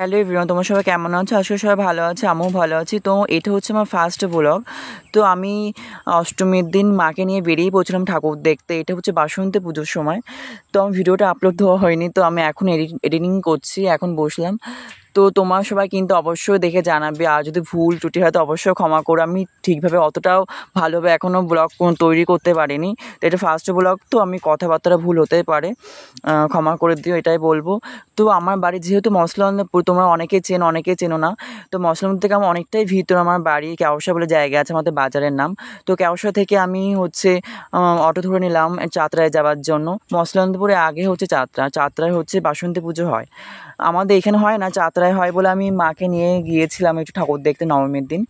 Hello everyone, তোমরা সবাই কেমন আছো? আজকে সবাই ভালো আছে, আমিও ভালো আছি। তো এটা হচ্ছে আমার ফার্স্ট ব্লগ। তো আমি অষ্টমীর দিন মাকে নিয়ে বেরিয়ে পড়ছিলাম ঠাকুর দেখতে। এটা হচ্ছে বাসন্তী পুজোর সময়। তো আমার ভিডিওটা আপলোড দেওয়া হয়নি, তো আমি এখন এডিটিং করছি, এখন বসলাম। তো তোমার সবাই কিন্তু অবশ্যই দেখে জানাবে, আর যদি ভুল ত্রুটি হয় তো অবশ্যই ক্ষমা করো। আমি ঠিকভাবে অতটাও ভালোভাবে এখনও ব্লগ তৈরি করতে পারিনি। তো এটা ফার্স্ট ব্লগ, তো আমি কথাবার্তা ভুল হতেই পারে, ক্ষমা করে দিও, এটাই বলবো। তো আমার বাড়ি যেহেতু মসলানপুর, তোমরা অনেকে চেনো অনেকে চেনো না। তো মসলানপুর থেকে আমার অনেকটাই ভিতর আমার বাড়ি, কেওসা বলে জায়গা আছে আমাদের বাজারের নাম। তো কেওসা থেকে আমি হচ্ছে অটো ধরে নিলাম চাতরায় যাওয়ার জন্য। মসলানপুরে আগে হচ্ছে চাতরায় হচ্ছে বাসন্তী পুজো হয়। আমাদের এখানে হয় না, চাতরায় হয় বলে আমি মাকে নিয়ে গিয়েছিলাম একটু ঠাকুর দেখতে নবমীর দিন।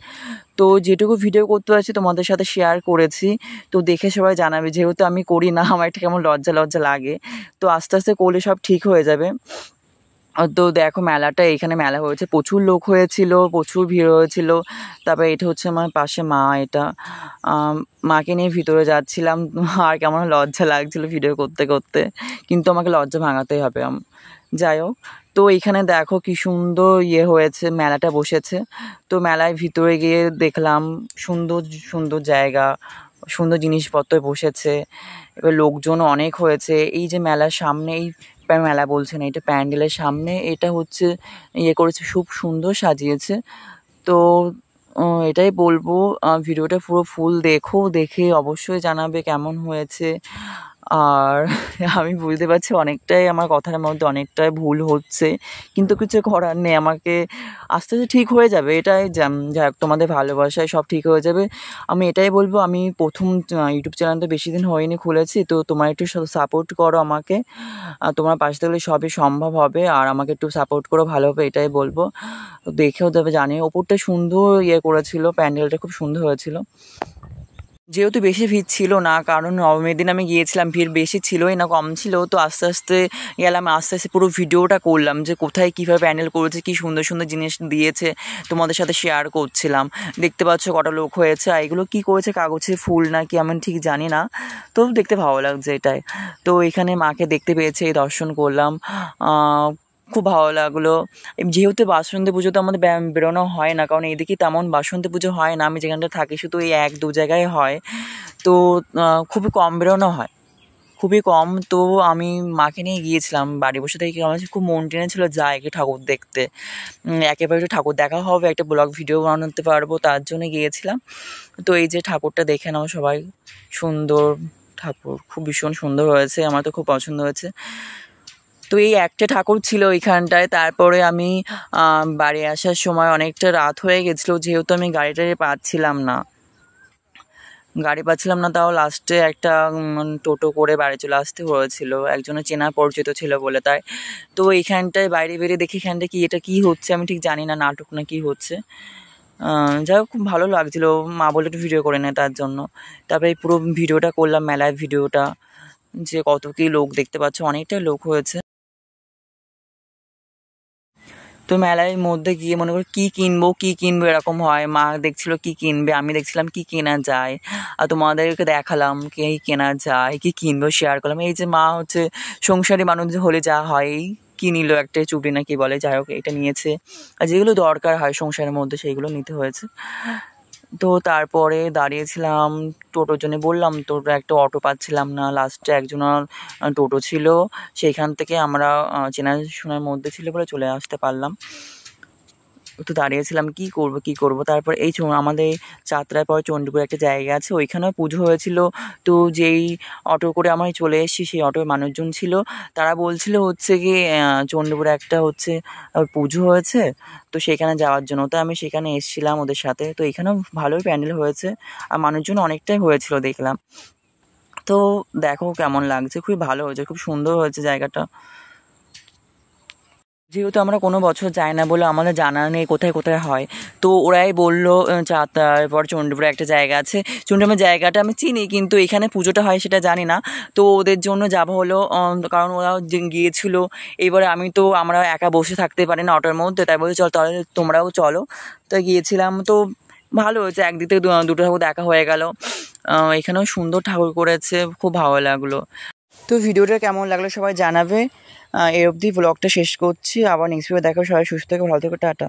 তো যেটুকু ভিডিও করতে পারছি তোমাদের সাথে শেয়ার করেছি। তো দেখে সবাই জানাবে, যেহেতু আমি করি না, আমার একটা কেমন লজ্জা লজ্জা লাগে। তো আস্তে আস্তে করলে সব ঠিক হয়ে যাবে। তো দেখো মেলাটা, এখানে মেলা হয়েছে, প্রচুর লোক হয়েছিল, প্রচুর ভিড় হয়েছিল। তারপরে এটা হচ্ছে আমার পাশে মা, এটা মাকে নিয়ে ভিতরে যাচ্ছিলাম। আর কেমন লজ্জা লাগছিল ভিডিও করতে করতে, কিন্তু আমাকে লজ্জা ভাঙাতেই হবে। যাই হোক, তো এখানে দেখো কি সুন্দর হয়েছে, মেলাটা বসেছে। তো মেলায় ভিতরে গিয়ে দেখলাম সুন্দর সুন্দর জায়গা, সুন্দর জিনিসপত্র বসেছে। এবার লোকজনও অনেক হয়েছে। এই যে মেলার সামনে, এই মেলা বলছে না, এটা প্যান্ডেলের সামনে, এটা হচ্ছে করেছে, খুব সুন্দর সাজিয়েছে। তো এটাই বলবো, ভিডিওটা পুরো ফুল দেখো, দেখে অবশ্যই জানাবে কেমন হয়েছে। আর আমি বুঝতে পারছি অনেকটাই আমার কথার মধ্যে অনেকটাই ভুল হচ্ছে, কিন্তু কিছু করার নেই, আমাকে আস্তে আস্তে ঠিক হয়ে যাবে। এটাই যাই হোক, তোমাদের ভালোবাসায় সব ঠিক হয়ে যাবে। আমি এটাই বলবো, আমি প্রথম ইউটিউব চ্যানেল তো বেশি দিন হয়নি খুলেছি, তো তোমরা একটু সাপোর্ট করো আমাকে। তোমার পাশে থাকলে সবই সম্ভব হবে, আর আমাকে একটু সাপোর্ট করো ভালোভাবে, এটাই বলবো। দেখেও তবে জানি, ওপরটা সুন্দর করেছিল, প্যান্ডেলটা খুব সুন্দর হয়েছিল। যেহেতু বেশি ভিড় ছিল না, কারণ নবমীর দিন আমি গিয়েছিলাম, ভিড় বেশি ছিলই না, কম ছিল। তো আস্তে আস্তে গেলাম, আস্তে আস্তে পুরো ভিডিওটা করলাম যে কোথায় কীভাবে প্যান্ডেল করেছে, কী সুন্দর সুন্দর জিনিস দিয়েছে, তোমাদের সাথে শেয়ার করছিলাম। দেখতে পাচ্ছ কটা লোক হয়েছে, আর এগুলো কী করেছে, কাগজে ফুল না কি আমি ঠিক জানি না, তো দেখতে ভালো লাগছে এটাই। তো এখানে মাকে দেখতে পেয়েছে, দর্শন করলাম, খুব ভালো লাগলো। যেহেতু বাসন্তী পুজোতে আমাদের বেরোনো হয় না, কারণ এদিকে তেমন বাসন্তী পুজো হয় না, আমি যেখানটা থাকি শুধু এই 1-2 জায়গায় হয়। তো খুবই কম বেরোনো হয়, খুবই কম। তো আমি মাকে নিয়ে গিয়েছিলাম, বাড়ি বসে থেকে আমার খুব মন টেনেছিল যাই একটু ঠাকুর দেখতে, একেবারে একটু ঠাকুর দেখা হবে, একটা ব্লগ ভিডিও বানাতে পারবো, তার জন্য গিয়েছিলাম। তো এই যে ঠাকুরটা দেখে নাও সবাই, সুন্দর ঠাকুর, খুব ভীষণ সুন্দর হয়েছে, আমার তো খুব পছন্দ হয়েছে। তো এই একটা ঠাকুর ছিল ওইখানটায়। তারপরে আমি বাড়ি আসার সময় অনেকটা রাত হয়ে গেছিলো, যেহেতু আমি গাড়ি পাচ্ছিলাম না, তাও লাস্টে একটা টোটো করে বাড়ি চলে আসতে হয়েছিল, একজনের চেনা পরিচিত ছিল বলে তাই। তো এইখানটায় বাইরে বেরিয়ে দেখি এখানটায় এটা কি হচ্ছে আমি ঠিক জানি না, নাটক না কি হচ্ছে। যাই হোক, খুব ভালো লাগছিলো, মা বলে একটু ভিডিও করে নেয় তার জন্য। তারপরে এই পুরো ভিডিওটা করলাম, মেলার ভিডিওটা, যে কত কি লোক দেখতে পাচ্ছ, অনেকটাই লোক হয়েছে। তো মেলার মধ্যে গিয়ে মনে করি কী কিনবো এরকম হয়, মা দেখছিল কী কিনবে, আমি দেখছিলাম কী কেনা যায়, আর তোমাদেরকে দেখালাম কি কেনা যায়, কী কিনবো শেয়ার করলাম। এই যে মা হচ্ছে সংসারী মানুষ হলে যা হয়, কি নিল একটা চুড়ি না কি বলে, যাই হোক এটা নিয়েছে, আর যেগুলো দরকার হয় সংসারের মধ্যে সেইগুলো নিতে হয়েছে। তো তারপরে দাঁড়িয়েছিলাম টোটোর জন্য, বললাম টোটো একটা অটো পাচ্ছিলাম না, লাস্টে একজনের টোটো ছিল, সেইখান থেকে আমরা চেনাশোনার মধ্যে ছিল বলে চলে আসতে পারলাম। তো দাঁড়িয়েছিলাম কী করবো। তারপর এই আমাদের যাত্রার পর চণ্ডীপুরে একটা জায়গা আছে, ওইখানেও পুজো হয়েছিল। তো যেই অটো করে আমি চলে এসেছি, সেই অটোয় মানুষজন ছিল, তারা বলছিল হচ্ছে কি চণ্ডীপুরে একটা হচ্ছে পুজো হয়েছে, তো সেখানে যাওয়ার জন্য। তো আমি সেখানে এসেছিলাম ওদের সাথে। তো এখানেও ভালোই প্যান্ডেল হয়েছে, আর মানুষজন অনেকটাই হয়েছিল দেখলাম। তো দেখো কেমন লাগছে, খুবই ভালো হয়েছে, খুব সুন্দর হয়েছে জায়গাটা। যেহেতু আমরা কোনো বছর যাই না বলে আমাদের জানা নেই কোথায় কোথায় হয়, তো ওরাই বললো তারপর চণ্ডীপুরে একটা জায়গা আছে। চণ্ডীপুরের জায়গাটা আমি চিনি, কিন্তু এখানে পুজোটা হয় সেটা জানি না। তো ওদের জন্য যাওয়া হলো, কারণ ওরাও গিয়েছিলো। এবারে আমরা একা বসে থাকতে পারি না অটোর মধ্যে, তাই বলে চল তাহলে তোমরাও চলো। তো গিয়েছিলাম, তো ভালো হয়েছে, একদিক থেকে দুটো ঠাকুর দেখা হয়ে গেল। এখানেও সুন্দর ঠাকুর করেছে, খুব ভালো লাগলো। তো ভিডিওটা কেমন লাগলো সবাই জানাবে। এর অবধি ব্লগটা শেষ করছি, আবার নেক্সট ভিডিও দেখা হবে। সবাই সুস্থ থেকে ভালো থেকো, টাটা।